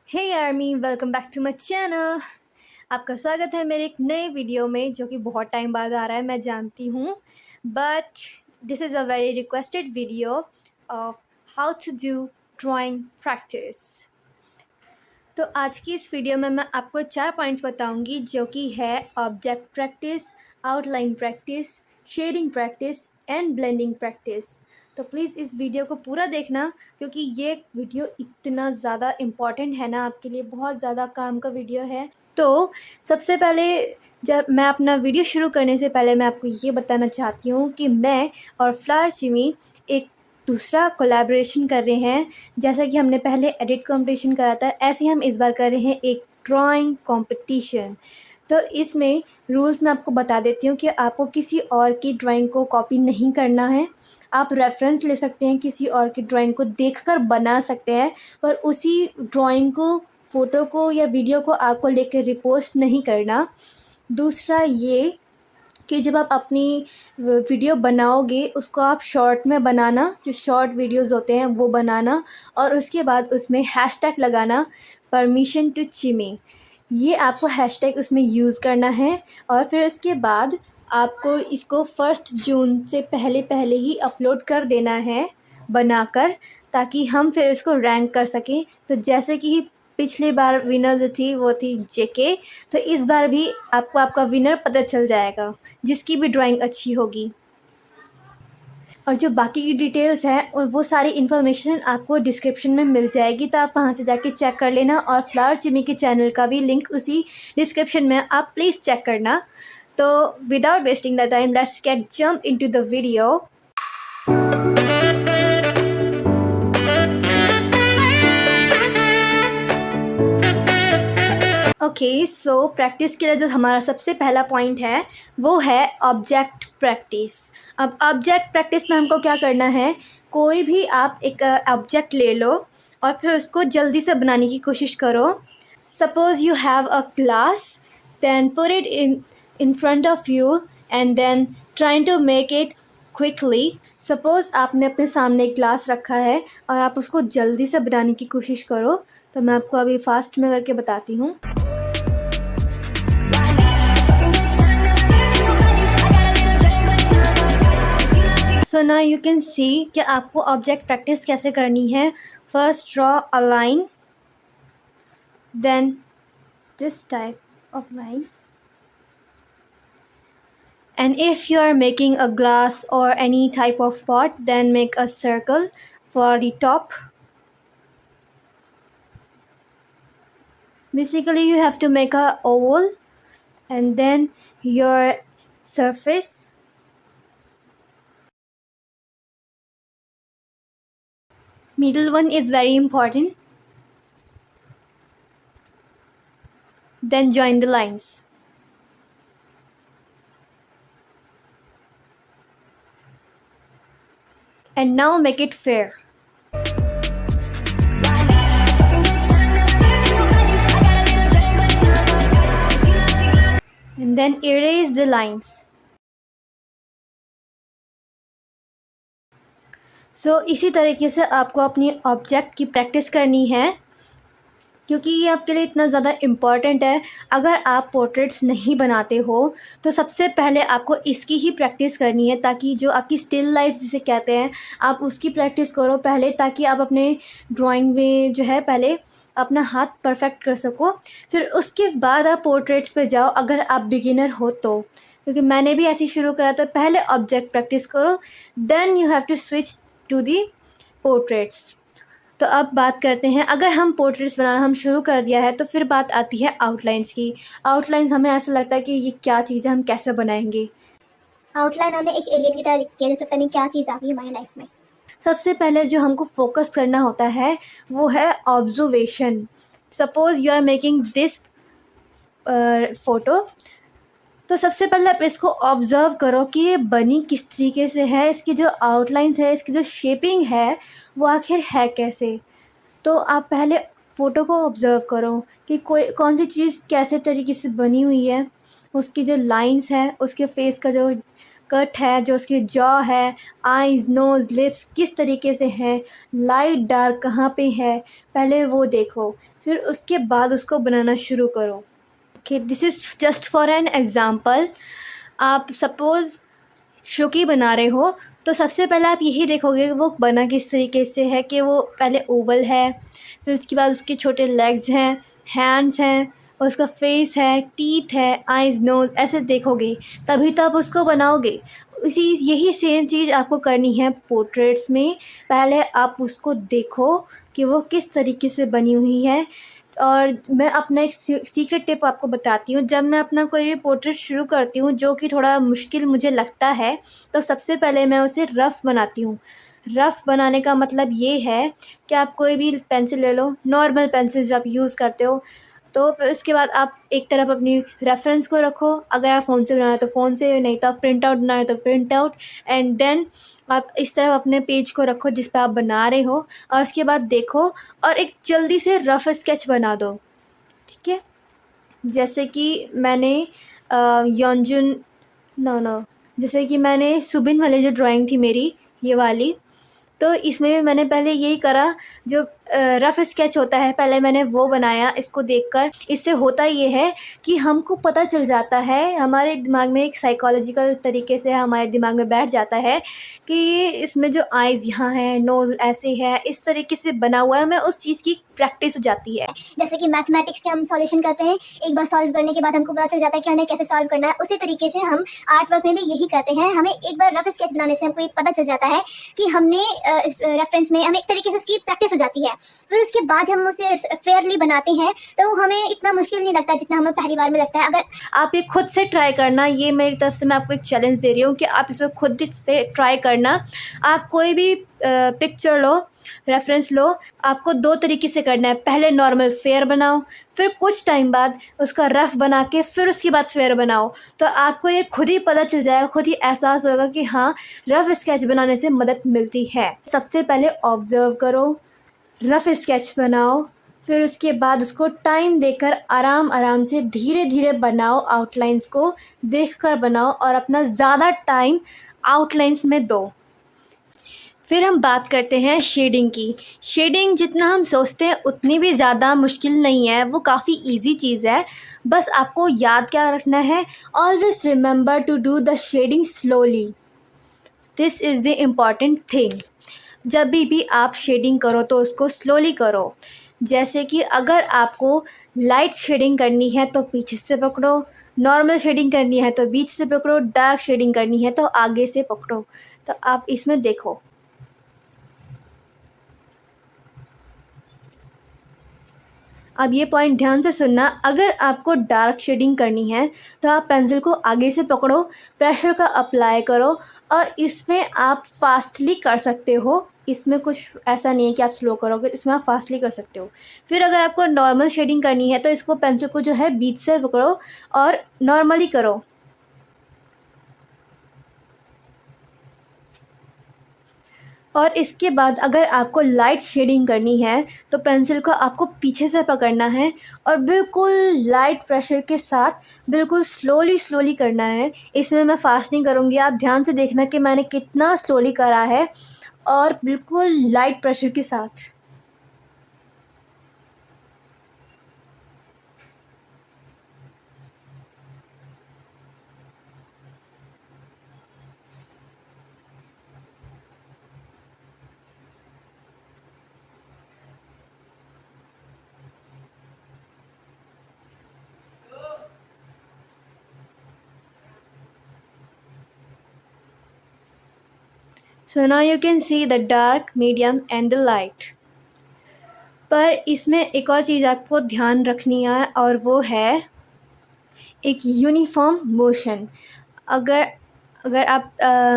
Hey army, welcome back to my channel. आपका स्वागत है मेरे एक नए वीडियो में जो कि बहुत टाइम बाद आ रहा है, मैं जानती हूँ। But this is a very requested video of how to do drawing practice. तो आज की इस वीडियो में मैं आपको 4 पॉइंट्स बताऊंगी जो कि है object practice, outline practice, shading practice and blending practice. तो प्लीज़ इस वीडियो को पूरा देखना क्योंकि ये वीडियो इतना ज़्यादा इम्पॉर्टेंट है ना, आपके लिए बहुत ज़्यादा काम का वीडियो है। तो सबसे पहले, जब मैं अपना वीडियो शुरू करने से पहले मैं आपको ये बताना चाहती हूँ कि मैं और फ्लावर सिमी एक दूसरा कोलैबोरेशन कर रहे हैं। जैसा कि हमने पहले एडिट कंपटीशन करा था, ऐसे ही हम इस बार कर रहे हैं एक ड्राइंग कंपटीशन। तो इसमें रूल्स मैं आपको बता देती हूँ कि आपको किसी और की ड्राइंग को कॉपी नहीं करना है। आप रेफरेंस ले सकते हैं, किसी और की ड्राइंग को देखकर बना सकते हैं, पर उसी ड्राइंग को, फ़ोटो को या वीडियो को आपको लेकर रिपोस्ट नहीं करना। दूसरा ये कि जब आप अपनी वीडियो बनाओगे उसको आप शॉर्ट में बनाना, जो शॉर्ट वीडियोस होते हैं वो बनाना, और उसके बाद उसमें हैशटैग लगाना, परमिशन टू चिमी। ये आपको हैशटैग उसमें यूज़ करना है। और फिर उसके बाद आपको इसको 1 जून से पहले पहले ही अपलोड कर देना है बनाकर, ताकि हम फिर इसको रैंक कर सकें। तो जैसे कि पिछली बार विनर जो थी वो थी जेके, तो इस बार भी आपको आपका विनर पता चल जाएगा जिसकी भी ड्राइंग अच्छी होगी। और जो बाकी की डिटेल्स हैं और वो सारी इन्फॉर्मेशन आपको डिस्क्रिप्शन में मिल जाएगी, तो आप वहाँ से जाके चेक कर लेना। और फ्लावर चिमी के चैनल का भी लिंक उसी डिस्क्रिप्शन में, आप प्लीज़ चेक करना। तो without wasting the time, let's get jump into the video. Okay, so practice के लिए जो हमारा सबसे पहला पॉइंट है वो है ऑब्जेक्ट प्रैक्टिस। अब ऑब्जेक्ट प्रैक्टिस में हमको क्या करना है, कोई भी आप एक ऑब्जेक्ट ले लो और फिर उसको जल्दी से बनाने की कोशिश करो। Suppose you have a glass, then put it in front of you and then trying to make it quickly. Suppose आपने अपने सामने एक ग्लास रखा है और आप उसको जल्दी से बनाने की कोशिश करो। तो मैं आपको अभी फास्ट में करके बताती हूँ। So now you can see कि आपको ऑब्जेक्ट प्रैक्टिस कैसे करनी है। First draw a line, then this type of line, and if you are making a glass or any type of pot, then make a circle for the top. Basically you have to make a oval and then your surface. Middle one is very important. Then join the lines. And now make it fair. And then erase the lines. सो इसी तरीके से आपको अपनी object की practice करनी है, क्योंकि ये आपके लिए इतना ज़्यादा इम्पॉर्टेंट है। अगर आप पोर्ट्रेट्स नहीं बनाते हो तो सबसे पहले आपको इसकी ही प्रैक्टिस करनी है, ताकि जो आपकी स्टिल लाइफ जिसे कहते हैं, आप उसकी प्रैक्टिस करो पहले, ताकि आप अपने ड्राइंग में जो है पहले अपना हाथ परफेक्ट कर सको। फिर उसके बाद आप पोर्ट्रेट्स पे जाओ अगर आप बिगिनर हो तो, क्योंकि मैंने भी ऐसे ही शुरू करा था। पहले ऑब्जेक्ट प्रैक्टिस करो, then you have to switch to the portraits. तो अब बात करते हैं, अगर हम पोर्ट्रेट्स बनाना हम शुरू कर दिया है तो फिर बात आती है आउटलाइंस की। आउटलाइंस हमें ऐसा लगता है कि ये क्या चीज़ है, हम कैसे बनाएंगे। आउटलाइन हमें एक एलियन की तरह दिखती है, जैसे पता नहीं क्या चीज़ आ गई हमारी लाइफ में। सबसे पहले जो हमको फोकस करना होता है वो है observation. Suppose you are making this photo, तो सबसे पहले आप इसको ऑब्ज़र्व करो कि ये बनी किस तरीके से है, इसकी जो आउटलाइंस है, इसकी जो शेपिंग है वो आखिर है कैसे। तो आप पहले फ़ोटो को ऑब्ज़र्व करो कि कोई कौन सी चीज़ कैसे तरीके से बनी हुई है, उसकी जो लाइंस है, उसके फेस का जो कट है, जो उसकी जॉ है, आईज़, नोज़, लिप्स किस तरीके से हैं, लाइट डार्क कहाँ पे है, पहले वो देखो, फिर उसके बाद उसको बनाना शुरू करो। Okay, this is just for an example. आप सपोज़ शुकी बना रहे हो तो सबसे पहले आप यही देखोगे कि वो बना किस तरीके से है, कि वो पहले ओवल है, फिर उसके बाद उसके छोटे लेग्स हैं, हैंड्स हैं, और उसका फेस है, टीथ है, आइज़, नोज़, ऐसे देखोगे तभी तो आप उसको बनाओगे। इसी यही सेम चीज़ आपको करनी है पोर्ट्रेट्स में। पहले आप उसको देखो कि वो किस तरीके से बनी हुई है। और मैं अपना एक सीक्रेट टिप आपको बताती हूँ। जब मैं अपना कोई भी पोर्ट्रेट शुरू करती हूँ जो कि थोड़ा मुश्किल मुझे लगता है, तो सबसे पहले मैं उसे रफ़ बनाती हूँ। रफ़ बनाने का मतलब ये है कि आप कोई भी पेंसिल ले लो, नॉर्मल पेंसिल जो आप यूज़ करते हो, तो फिर उसके बाद आप एक तरफ अपनी रेफ़रेंस को रखो। अगर आप फ़ोन से बना रहे हो तो फ़ोन से, नहीं तो आप प्रिंट आउट बना रहे हो तो प्रिंट आउट, एंड देन आप इस तरह अपने पेज को रखो जिस पे आप बना रहे हो, और उसके बाद देखो और एक जल्दी से रफ़ स्केच बना दो, ठीक है? जैसे कि मैंने योंजुन नो नो जैसे कि मैंने सुबिन वाली जो ड्राइंग थी मेरी, ये वाली, तो इसमें भी मैंने पहले यही करा, जो रफ़ स्केच होता है पहले मैंने वो बनाया इसको देखकर। इससे होता ये है कि हमको पता चल जाता है, हमारे दिमाग में एक साइकोलॉजिकल तरीके से हमारे दिमाग में बैठ जाता है कि ये इसमें जो आइज़ यहाँ है, नोज़ ऐसे है, इस तरीके से बना हुआ है, हमें उस चीज़ की प्रैक्टिस हो जाती है। जैसे कि मैथमेटिक्स के हम सॉल्यूशन करते हैं, एक बार सॉल्व करने के बाद हमको पता चल जाता है कि हमें कैसे सॉल्व करना है। उसी तरीके से हम आर्ट वर्क में भी यही करते हैं। हमें एक बार रफ स्केच बनाने से हमको ये पता चल जाता है कि हमने रेफरेंस में हमें एक तरीके से उसकी प्रैक्टिस हो जाती है। फिर उसके बाद हम उसे फेयरली बनाते हैं तो हमें इतना मुश्किल नहीं लगता जितना हमें पहली बार में लगता है। अगर आप ये खुद से ट्राई करना, ये मेरी तरफ से मैं आपको एक चैलेंज दे रही हूँ कि आप इसे खुद से ट्राई करना। आप कोई भी पिक्चर लो, रेफरेंस लो, आपको 2 तरीके से करना है। पहले नॉर्मल फेयर बनाओ, फिर कुछ टाइम बाद उसका रफ़ बना के फिर उसके बाद फेयर बनाओ। तो आपको ये खुद ही पता चल जाएगा, खुद ही एहसास होगा कि हाँ, रफ़ स्केच बनाने से मदद मिलती है। सबसे पहले ऑब्ज़र्व करो, रफ़ स्केच बनाओ, फिर उसके बाद उसको टाइम देकर आराम-आराम से धीरे-धीरे बनाओ, आउटलाइंस को देखकर बनाओ और अपना ज़्यादा टाइम आउटलाइंस में दो। फिर हम बात करते हैं शेडिंग की। शेडिंग जितना हम सोचते हैं उतनी भी ज़्यादा मुश्किल नहीं है, वो काफ़ी ईज़ी चीज़ है। बस आपको याद क्या रखना है, always remember to do the shading slowly. This is the important thing. जब भी आप शेडिंग करो तो उसको स्लोली करो। जैसे कि अगर आपको लाइट शेडिंग करनी है तो पीछे से पकड़ो, नॉर्मल शेडिंग करनी है तो बीच से पकड़ो, डार्क शेडिंग करनी है तो आगे से पकड़ो। तो आप इसमें देखो। अब ये पॉइंट ध्यान से सुनना, अगर आपको डार्क शेडिंग करनी है तो आप पेंसिल को आगे से पकड़ो, प्रेशर का अप्लाई करो, और इसमें आप फास्टली कर सकते हो। इसमें कुछ ऐसा नहीं है कि आप स्लो करोगे, इसमें आप फास्टली कर सकते हो। फिर अगर आपको नॉर्मल शेडिंग करनी है तो इसको पेंसिल को जो है बीच से पकड़ो और नॉर्मली करो। और इसके बाद अगर आपको लाइट शेडिंग करनी है तो पेंसिल को आपको पीछे से पकड़ना है और बिल्कुल लाइट प्रेशर के साथ बिल्कुल स्लोली करना है। इसमें मैं फास्ट नहीं करूँगी, आप ध्यान से देखना कि मैंने कितना स्लोली करा है, और बिल्कुल लाइट प्रेशर के साथ। So now you can see the dark, medium and the light. पर इसमें एक और चीज़ आपको ध्यान रखनी है और वो है एक यूनिफॉर्म मोशन। अगर अगर आप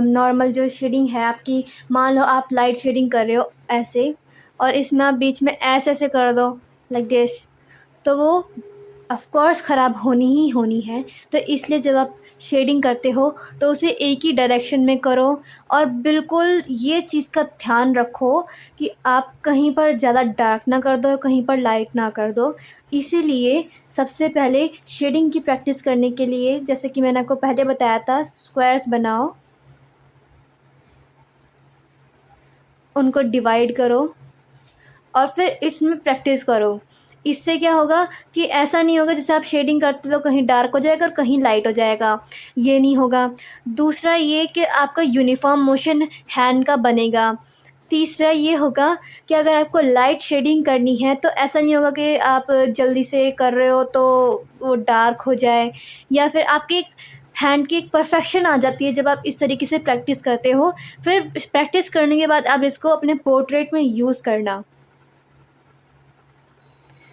नॉर्मल जो शेडिंग है आपकी, मान लो आप लाइट शेडिंग कर रहे हो ऐसे, और इसमें आप बीच में ऐसे कर दो लाइक दिस, तो वो ऑफ कोर्स ख़राब होनी ही होनी है। तो इसलिए जब आप शेडिंग करते हो तो उसे एक ही डायरेक्शन में करो, और बिल्कुल ये चीज़ का ध्यान रखो कि आप कहीं पर ज़्यादा डार्क ना कर दो, कहीं पर लाइट ना कर दो। इसीलिए सबसे पहले शेडिंग की प्रैक्टिस करने के लिए, जैसे कि मैंने आपको पहले बताया था, स्क्वायर्स बनाओ, उनको डिवाइड करो और फिर इसमें प्रैक्टिस करो। इससे क्या होगा कि ऐसा नहीं होगा जैसे आप शेडिंग करते हो कहीं डार्क हो जाएगा और कहीं लाइट हो जाएगा, ये नहीं होगा। दूसरा ये कि आपका यूनिफॉर्म मोशन हैंड का बनेगा। तीसरा ये होगा कि अगर आपको लाइट शेडिंग करनी है तो ऐसा नहीं होगा कि आप जल्दी से कर रहे हो तो वो डार्क हो जाए, या फिर आपकी हैंड की एक परफेक्शन आ जाती है जब आप इस तरीके से प्रैक्टिस करते हो। फिर प्रैक्टिस करने के बाद आप इसको अपने पोर्ट्रेट में यूज़ करना।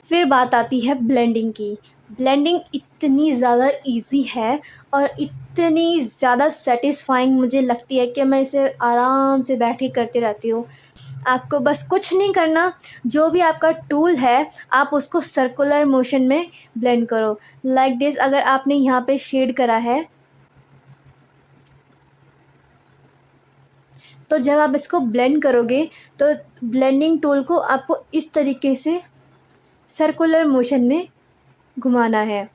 फिर बात आती है ब्लेंडिंग की। ब्लेंडिंग इतनी ज़्यादा इजी है और इतनी ज़्यादा सेटिस्फाइंग मुझे लगती है कि मैं इसे आराम से बैठ के करती रहती हूँ। आपको बस कुछ नहीं करना, जो भी आपका टूल है आप उसको सर्कुलर मोशन में ब्लेंड करो, लाइक दिस। अगर आपने यहाँ पे शेड करा है तो जब आप इसको ब्लेंड करोगे तो ब्लेंडिंग टूल को आपको इस तरीके से सर्कुलर मोशन में घुमाना है।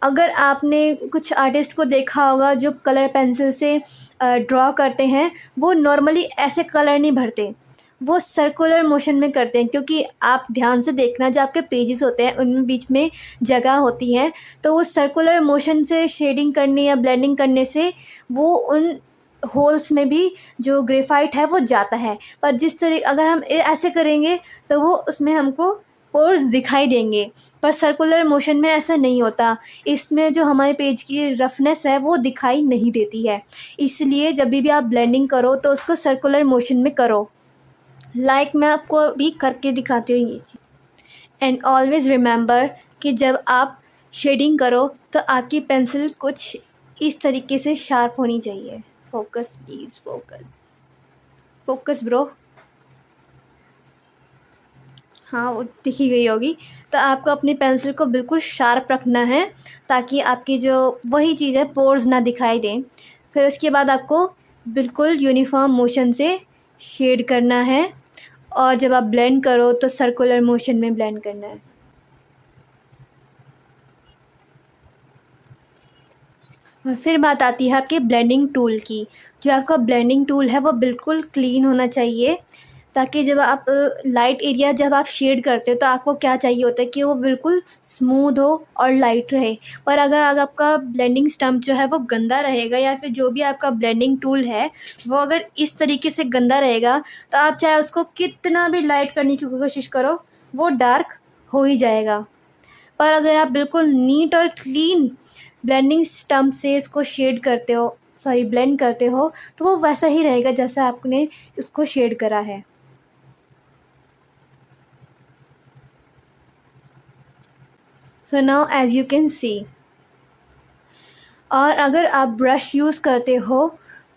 अगर आपने कुछ आर्टिस्ट को देखा होगा जो कलर पेंसिल से ड्रॉ करते हैं, वो नॉर्मली ऐसे कलर नहीं भरते, वो सर्कुलर मोशन में करते हैं। क्योंकि आप ध्यान से देखना, जो आपके पेजेस होते हैं उनमें बीच में जगह होती है, तो वो सर्कुलर मोशन से शेडिंग करने या ब्लेंडिंग करने से वो उन होल्स में भी जो ग्रेफाइट है वो जाता है। पर जिस तरह अगर हम ऐसे करेंगे तो वो उसमें हमको पोर्स दिखाई देंगे, पर सर्कुलर मोशन में ऐसा नहीं होता। इसमें जो हमारे पेज की रफनेस है वो दिखाई नहीं देती है। इसलिए जब भी आप ब्लेंडिंग करो तो उसको सर्कुलर मोशन में करो, लाइक मैं आपको अभी करके दिखाती हूँ ये चीज़। एंड ऑलवेज़ रिमेंबर कि जब आप शेडिंग करो तो आपकी पेंसिल कुछ इस तरीके से शार्प होनी चाहिए। Focus please, focus, focus bro. हाँ, वो दिख ही गई होगी। तो आपको अपनी पेंसिल को बिल्कुल शार्प रखना है ताकि आपकी जो वही चीज़ है पोर्स ना दिखाई दें। फिर उसके बाद आपको बिल्कुल यूनिफॉर्म मोशन से शेड करना है, और जब आप ब्लेंड करो तो सर्कुलर मोशन में ब्लेंड करना है। और फिर बात आती है आपके ब्लेंडिंग टूल की। जो आपका ब्लेंडिंग टूल है वो बिल्कुल क्लीन होना चाहिए, ताकि जब आप लाइट एरिया जब आप शेड करते हो तो आपको क्या चाहिए होता है कि वो बिल्कुल स्मूथ हो और लाइट रहे। पर अगर आपका ब्लेंडिंग स्टम्प जो है वो गंदा रहेगा, या फिर जो भी आपका ब्लेंडिंग टूल है वो अगर इस तरीके से गंदा रहेगा, तो आप चाहे उसको कितना भी लाइट करने की कोशिश करो वो डार्क हो ही जाएगा। पर अगर आप बिल्कुल नीट और क्लीन ब्लेंडिंग स्टम्प से इसको शेड करते हो, ब्लेंड करते हो, तो वो वैसा ही रहेगा जैसा आपने उसको शेड करा है। So now as you can see. और अगर आप ब्रश यूज़ करते हो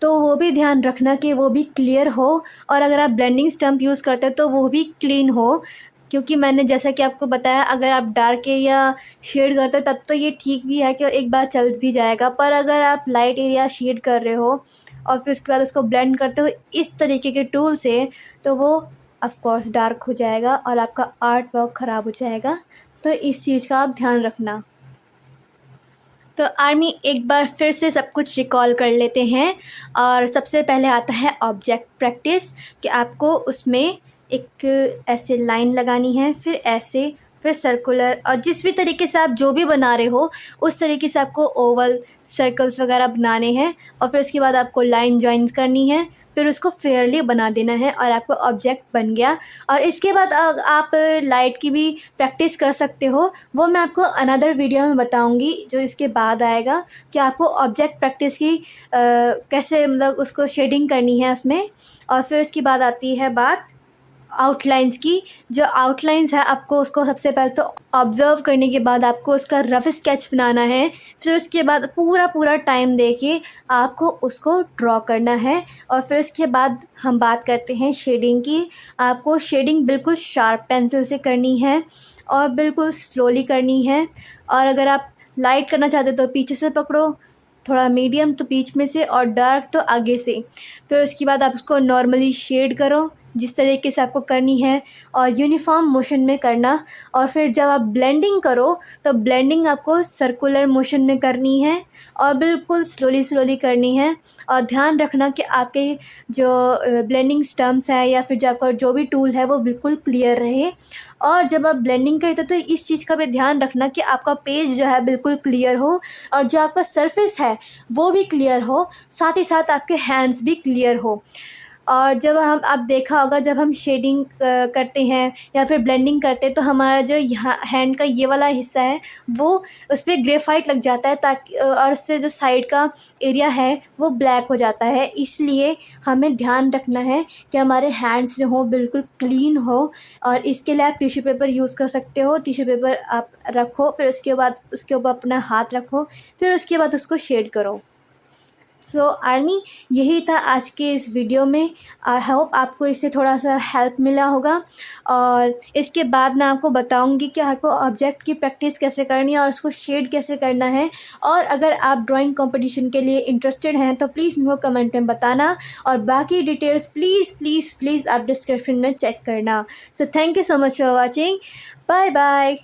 तो वो भी ध्यान रखना कि वो भी क्लियर हो, और अगर आप ब्लेंडिंग स्टम्प यूज़ करते हो तो वो भी क्लीन हो। क्योंकि मैंने जैसा कि आपको बताया, अगर आप डार्क या शेड करते हो तब तो ये ठीक भी है कि एक बार चल भी जाएगा, पर अगर आप लाइट एरिया शेड कर रहे हो और फिर उसके बाद उसको ब्लेंड करते हो इस तरीके के टूल से, तो वो ऑफ कोर्स डार्क हो जाएगा और आपका आर्ट वर्क ख़राब हो जाएगा। तो इस चीज़ का आप ध्यान रखना। तो आर्मी, एक बार फिर से सब कुछ रिकॉल कर लेते हैं। और सबसे पहले आता है ऑब्जेक्ट प्रैक्टिस, कि आपको उसमें एक ऐसे लाइन लगानी है, फिर ऐसे, फिर सर्कुलर, और जिस भी तरीके से आप जो भी बना रहे हो उस तरीके से आपको ओवल, सर्कल्स वगैरह बनाने हैं। और फिर उसके बाद आपको लाइन जॉइन करनी है, फिर उसको फेयरली बना देना है और आपका ऑब्जेक्ट बन गया। और इसके बाद आप लाइट की भी प्रैक्टिस कर सकते हो, वो मैं आपको अनदर वीडियो में बताऊंगी जो इसके बाद आएगा, कि आपको ऑब्जेक्ट प्रैक्टिस की कैसे मतलब उसको शेडिंग करनी है उसमें। और फिर उसके बाद आती है बात आउटलाइंस की। जो आउटलाइंस है आपको उसको सबसे पहले तो ऑब्ज़र्व करने के बाद आपको उसका रफ़ स्केच बनाना है। फिर उसके बाद पूरा टाइम देके आपको उसको ड्रॉ करना है। और फिर उसके बाद हम बात करते हैं शेडिंग की। आपको शेडिंग बिल्कुल शार्प पेंसिल से करनी है और बिल्कुल स्लोली करनी है। और अगर आप लाइट करना चाहते हो तो पीछे से पकड़ो, थोड़ा मीडियम तो बीच में से और डार्क तो आगे से। फिर उसके बाद आप उसको नॉर्मली शेड करो जिस तरीके से आपको करनी है और यूनिफॉर्म मोशन में करना। और फिर जब आप ब्लेंडिंग करो तो ब्लेंडिंग आपको सर्कुलर मोशन में करनी है और बिल्कुल स्लोली करनी है। और ध्यान रखना कि आपके जो ब्लेंडिंग स्टम्प्स है या फिर जो आपका जो भी टूल है वो बिल्कुल क्लियर रहे। और जब आप ब्लेंडिंग करते हो तो इस चीज़ का भी ध्यान रखना कि आपका पेज जो है बिल्कुल क्लियर हो और जो आपका सरफेस है वो भी क्लियर हो, साथ ही साथ आपके हैंड्स भी क्लियर हो। और जब हम आप देखा होगा जब हम शेडिंग करते हैं या फिर ब्लेंडिंग करते हैं तो हमारा जो यहाँ हैंड का ये वाला हिस्सा है वो उस पर ग्रेफाइट लग जाता है ताकि और उससे जो साइड का एरिया है वो ब्लैक हो जाता है। इसलिए हमें ध्यान रखना है कि हमारे हैंड्स जो हों बिल्कुल क्लीन हो। और इसके लिए आप टिश्यू पेपर यूज़ कर सकते हो। टिश्यू पेपर आप रखो, फिर उसके बाद उसके ऊपर अपना हाथ रखो, फिर उसके बाद उसको शेड करो। सो आर्मी, यही था आज के इस वीडियो में। आई होप आपको इससे थोड़ा सा हेल्प मिला होगा। और इसके बाद मैं आपको बताऊंगी कि आपको ऑब्जेक्ट की प्रैक्टिस कैसे करनी है और उसको शेड कैसे करना है। और अगर आप ड्राइंग कंपटीशन के लिए इंटरेस्टेड हैं तो प्लीज़ मुझे कमेंट में बताना और बाकी डिटेल्स प्लीज़ आप डिस्क्रिप्शन में चेक करना। So thank you so much for watching. Bye bye.